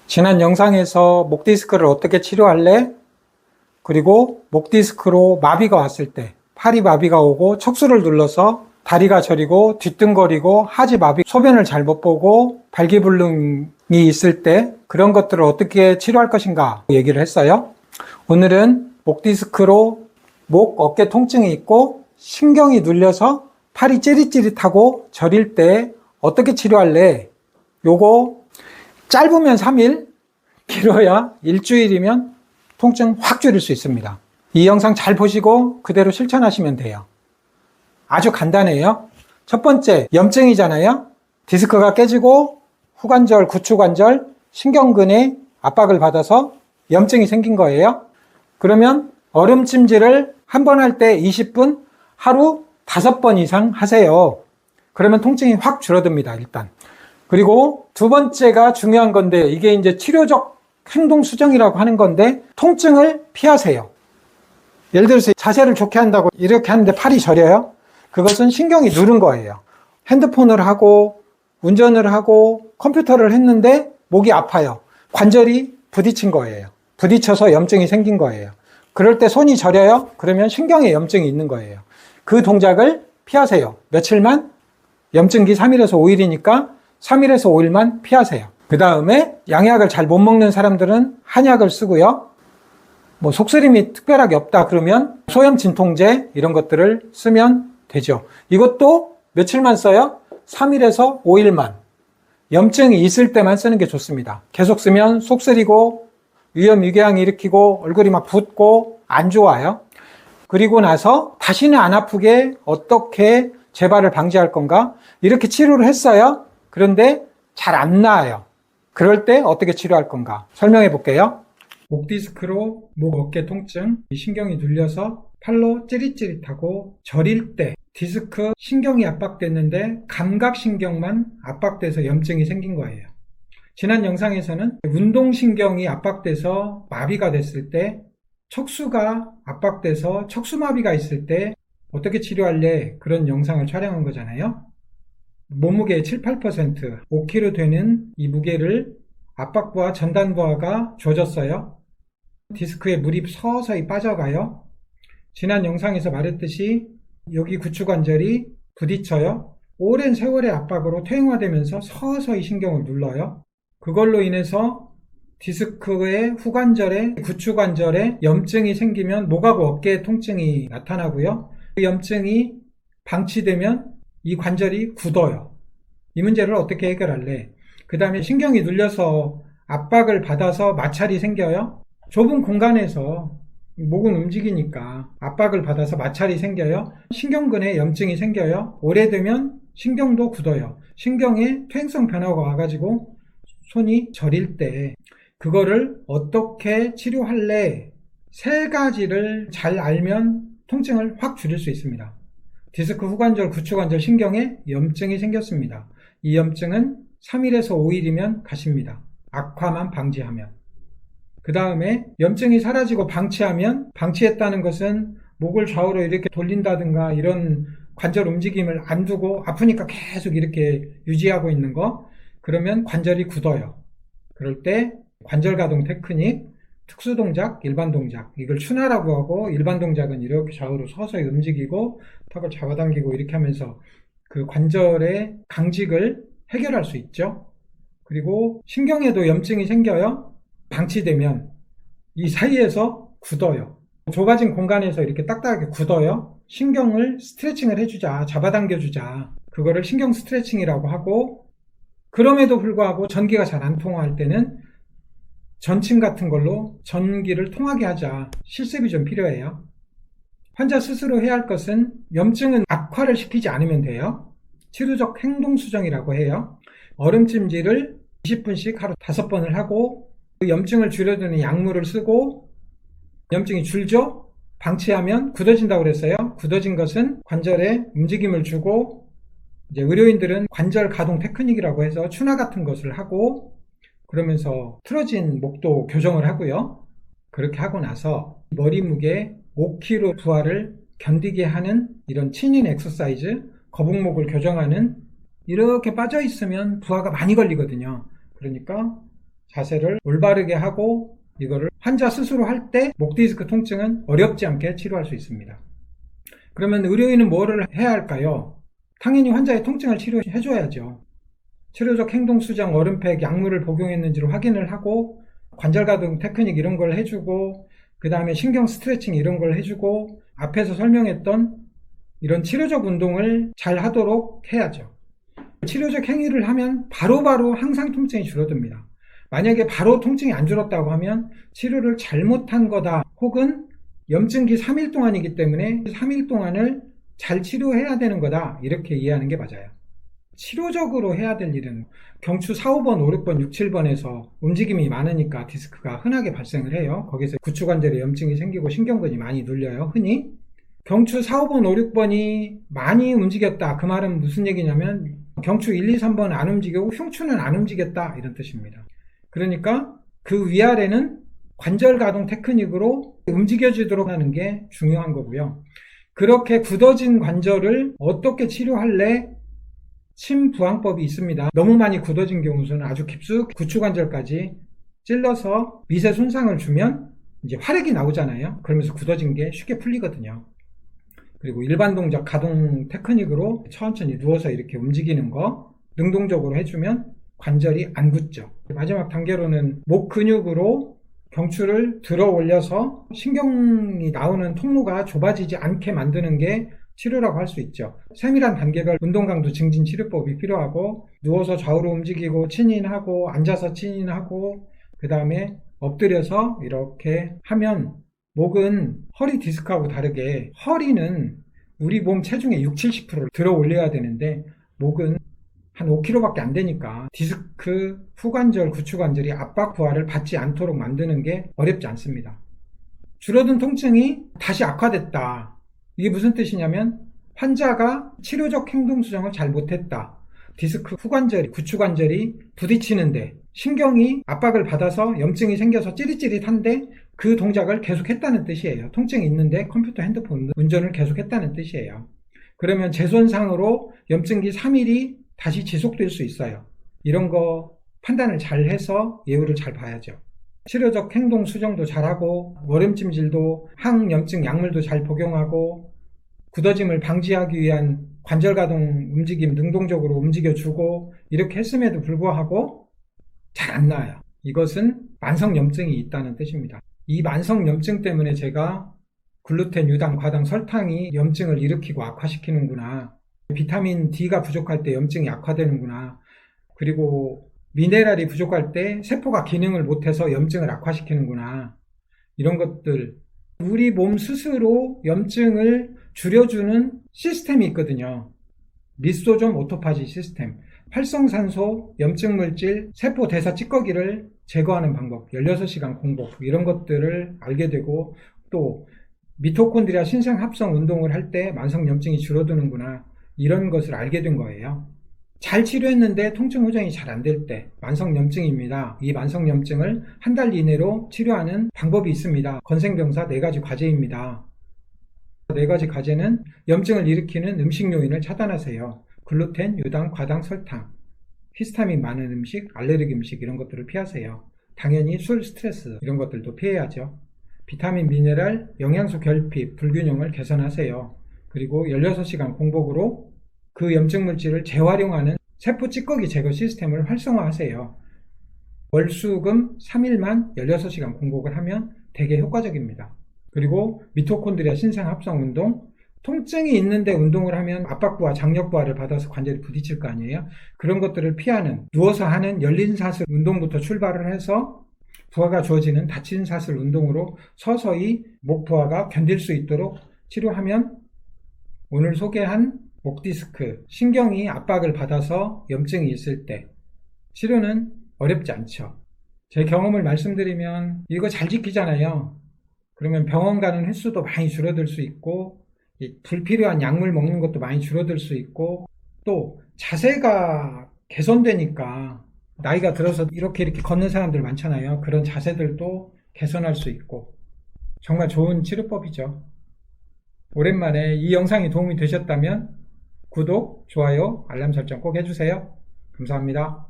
지난 영상에서 목 디스크를 어떻게 치료할래? 그리고 목 디스크로 마비가 왔을 때, 팔이 마비가 오고 척수를 눌러서 다리가 저리고 뒤뚱거리고 하지 마비, 소변을 잘 못 보고 발기불능이 있을 때 그런 것들을 어떻게 치료할 것인가 얘기를 했어요. 오늘은 목 디스크로 목, 어깨 통증이 있고 신경이 눌려서 팔이 찌릿찌릿하고 저릴 때 어떻게 치료할래? 요거 짧으면 3일, 길어야 일주일이면 통증 확 줄일 수 있습니다. 이 영상 잘 보시고 그대로 실천하시면 돼요. 아주 간단해요. 첫 번째, 염증이잖아요. 디스크가 깨지고 후관절, 구추관절, 신경근에 압박을 받아서 염증이 생긴 거예요. 그러면 얼음찜질을 한 번 할 때 20분, 하루 5번 이상 하세요. 그러면 통증이 확 줄어듭니다, 일단. 그리고 두 번째가 중요한 건데, 이게 이제 치료적 행동 수정이라고 하는 건데, 통증을 피하세요. 예를 들어서 자세를 좋게 한다고 이렇게 하는데 팔이 저려요? 그것은 신경이 누른 거예요. 핸드폰을 하고 운전을 하고 컴퓨터를 했는데 목이 아파요. 관절이 부딪힌 거예요. 부딪혀서 염증이 생긴 거예요. 그럴 때 손이 저려요? 그러면 신경에 염증이 있는 거예요. 그 동작을 피하세요. 며칠만, 염증기 3일에서 5일이니까 3일에서 5일만 피하세요. 그 다음에 양약을 잘 못 먹는 사람들은 한약을 쓰고요. 뭐 속쓰림이 특별하게 없다 그러면 소염 진통제 이런 것들을 쓰면 되죠. 이것도 며칠만 써요? 3일에서 5일만. 염증이 있을 때만 쓰는 게 좋습니다. 계속 쓰면 속쓰리고 위염 위궤양이 일으키고 얼굴이 막 붓고 안 좋아요. 그리고 나서 다시는 안 아프게 어떻게 재발을 방지할 건가? 이렇게 치료를 했어요. 그런데 잘 안 나아요. 그럴 때 어떻게 치료할 건가? 설명해 볼게요. 목 디스크로 목 어깨 통증, 신경이 눌려서 팔로 찌릿찌릿하고 저릴 때 디스크 신경이 압박됐는데 감각신경만 압박돼서 염증이 생긴 거예요. 지난 영상에서는 운동신경이 압박돼서 마비가 됐을 때, 척수가 압박돼서 척수마비가 있을 때 어떻게 치료할래? 그런 영상을 촬영한 거잖아요. 몸무게의 7, 8%, 5kg 되는 이 무게를 압박부와 전단부하가 조졌어요. 디스크에 물이 서서히 빠져가요. 지난 영상에서 말했듯이 여기 구추관절이 부딪혀요. 오랜 세월의 압박으로 퇴행화되면서 서서히 신경을 눌러요. 그걸로 인해서 디스크의 후관절에, 구추관절에 염증이 생기면 목하고 어깨에 통증이 나타나고요. 그 염증이 방치되면 이 관절이 굳어요. 이 문제를 어떻게 해결할래? 그 다음에 신경이 눌려서 압박을 받아서 마찰이 생겨요. 좁은 공간에서 목은 움직이니까 압박을 받아서 마찰이 생겨요. 신경근에 염증이 생겨요. 오래되면 신경도 굳어요. 신경에 퇴행성 변화가 와가지고 손이 저릴 때 그거를 어떻게 치료할래? 세 가지를 잘 알면 통증을 확 줄일 수 있습니다. 디스크 후관절, 구추관절, 신경에 염증이 생겼습니다. 이 염증은 3일에서 5일이면 가십니다. 악화만 방지하면. 그 다음에 염증이 사라지고 방치하면, 방치했다는 것은 목을 좌우로 이렇게 돌린다든가 이런 관절 움직임을 안 두고 아프니까 계속 이렇게 유지하고 있는 거, 그러면 관절이 굳어요. 그럴 때 관절 가동 테크닉, 특수 동작, 일반 동작, 이걸 추나라고 하고, 일반 동작은 이렇게 좌우로 서서히 움직이고 턱을 잡아당기고 이렇게 하면서 그 관절의 강직을 해결할 수 있죠. 그리고 신경에도 염증이 생겨요. 방치되면 이 사이에서 굳어요. 좁아진 공간에서 이렇게 딱딱하게 굳어요. 신경을 스트레칭을 해주자, 잡아당겨주자. 그거를 신경 스트레칭이라고 하고, 그럼에도 불구하고 전기가 잘 안 통할 때는 전침 같은 걸로 전기를 통하게 하자. 실습이 좀 필요해요. 환자 스스로 해야 할 것은 염증은 악화를 시키지 않으면 돼요. 치료적 행동 수정이라고 해요. 얼음찜질을 20분씩 하루 5번을 하고, 그 염증을 줄여주는 약물을 쓰고, 염증이 줄죠? 방치하면 굳어진다고 그랬어요. 굳어진 것은 관절에 움직임을 주고, 이제 의료인들은 관절 가동 테크닉이라고 해서 추나 같은 것을 하고, 그러면서 틀어진 목도 교정을 하고요. 그렇게 하고 나서 머리 무게 5kg 부하를 견디게 하는 이런 친인 엑서사이즈, 거북목을 교정하는, 이렇게 빠져 있으면 부하가 많이 걸리거든요. 그러니까 자세를 올바르게 하고 이거를 환자 스스로 할 때 목 디스크 통증은 어렵지 않게 치료할 수 있습니다. 그러면 의료인은 뭐를 해야 할까요? 당연히 환자의 통증을 치료해 줘야죠. 치료적 행동 수정, 얼음팩, 약물을 복용했는지를 확인을 하고 관절가동 테크닉 이런 걸 해주고 그 다음에 신경 스트레칭 이런 걸 해주고 앞에서 설명했던 이런 치료적 운동을 잘 하도록 해야죠. 치료적 행위를 하면 바로바로 항상 통증이 줄어듭니다. 만약에 바로 통증이 안 줄었다고 하면 치료를 잘못한 거다, 혹은 염증기 3일 동안이기 때문에 3일 동안을 잘 치료해야 되는 거다, 이렇게 이해하는 게 맞아요. 치료적으로 해야 될 일은 경추 4, 5번, 5, 6번, 6, 7번에서 움직임이 많으니까 디스크가 흔하게 발생을 해요. 거기서 구추관절에 염증이 생기고 신경근이 많이 눌려요, 흔히. 경추 4, 5번, 5, 6번이 많이 움직였다, 그 말은 무슨 얘기냐면 경추 1, 2, 3번 안 움직이고 흉추는 안 움직였다, 이런 뜻입니다. 그러니까 그 위아래는 관절 가동 테크닉으로 움직여지도록 하는 게 중요한 거고요. 그렇게 굳어진 관절을 어떻게 치료할래? 침부항법이 있습니다. 너무 많이 굳어진 경우는 아주 깊숙이 구추관절까지 찔러서 미세 손상을 주면 이제 화력이 나오잖아요. 그러면서 굳어진 게 쉽게 풀리거든요. 그리고 일반 동작 가동 테크닉으로 천천히 누워서 이렇게 움직이는 거 능동적으로 해주면 관절이 안 굳죠. 마지막 단계로는 목 근육으로 경추를 들어 올려서 신경이 나오는 통로가 좁아지지 않게 만드는 게 치료라고 할 수 있죠. 세밀한 단계별 운동 강도 증진 치료법이 필요하고, 누워서 좌우로 움직이고 친인하고 앉아서 친인하고 그 다음에 엎드려서 이렇게 하면, 목은 허리 디스크하고 다르게 허리는 우리 몸 체중의 60, 70%를 들어 올려야 되는데 목은 한 5kg밖에 안 되니까 디스크, 후관절, 구추관절이 압박 부하를 받지 않도록 만드는 게 어렵지 않습니다. 줄어든 통증이 다시 악화됐다. 이게 무슨 뜻이냐면 환자가 치료적 행동 수정을 잘 못했다. 디스크 후관절이, 구추관절이 부딪히는데 신경이 압박을 받아서 염증이 생겨서 찌릿찌릿한데 그 동작을 계속했다는 뜻이에요. 통증이 있는데 컴퓨터, 핸드폰 운전을 계속했다는 뜻이에요. 그러면 재손상으로 염증기 3일이 다시 지속될 수 있어요. 이런 거 판단을 잘 해서 예후를 잘 봐야죠. 치료적 행동 수정도 잘하고 월음찜질도 항염증 약물도 잘 복용하고 굳어짐을 방지하기 위한 관절 가동 움직임 능동적으로 움직여주고 이렇게 했음에도 불구하고 잘 안 나아요. 이것은 만성염증이 있다는 뜻입니다. 이 만성염증 때문에 제가 글루텐, 유당, 과당, 설탕이 염증을 일으키고 악화시키는구나, 비타민 D가 부족할 때 염증이 악화되는구나, 그리고 미네랄이 부족할 때 세포가 기능을 못해서 염증을 악화시키는구나, 이런 것들, 우리 몸 스스로 염증을 줄여주는 시스템이 있거든요. 리소좀 오토파지 시스템, 활성산소, 염증물질, 세포 대사 찌꺼기를 제거하는 방법, 16시간 공복, 이런 것들을 알게 되고, 또 미토콘드리아 신생합성 운동을 할 때 만성염증이 줄어드는구나, 이런 것을 알게 된 거예요. 잘 치료했는데 통증 호전이 잘 안 될 때 만성염증입니다. 이 만성염증을 한 달 이내로 치료하는 방법이 있습니다. 건생병사 4가지 과제입니다. 4가지 과제는 염증을 일으키는 음식 요인을 차단하세요. 글루텐, 유당, 과당, 설탕, 히스타민 많은 음식, 알레르기 음식 이런 것들을 피하세요. 당연히 술, 스트레스 이런 것들도 피해야죠. 비타민, 미네랄, 영양소 결핍, 불균형을 개선하세요. 그리고 16시간 공복으로 그 염증 물질을 재활용하는 세포 찌꺼기 제거 시스템을 활성화하세요. 월, 수, 금 3일만 16시간 공복을 하면 되게 효과적입니다. 그리고 미토콘드리아 신생합성 운동, 통증이 있는데 운동을 하면 압박부하, 장력부하를 받아서 관절이 부딪힐 거 아니에요. 그런 것들을 피하는, 누워서 하는 열린 사슬 운동부터 출발을 해서 부하가 주어지는 닫힌 사슬 운동으로 서서히 목 부하가 견딜 수 있도록 치료하면 오늘 소개한 목 디스크, 신경이 압박을 받아서 염증이 있을 때 치료는 어렵지 않죠. 제 경험을 말씀드리면 이거 잘 지키잖아요. 그러면 병원 가는 횟수도 많이 줄어들 수 있고, 불필요한 약물 먹는 것도 많이 줄어들 수 있고, 또 자세가 개선되니까 나이가 들어서 이렇게 걷는 사람들 많잖아요. 그런 자세들도 개선할 수 있고 정말 좋은 치료법이죠. 오랜만에 이 영상이 도움이 되셨다면 구독, 좋아요, 알람 설정 꼭 해주세요. 감사합니다.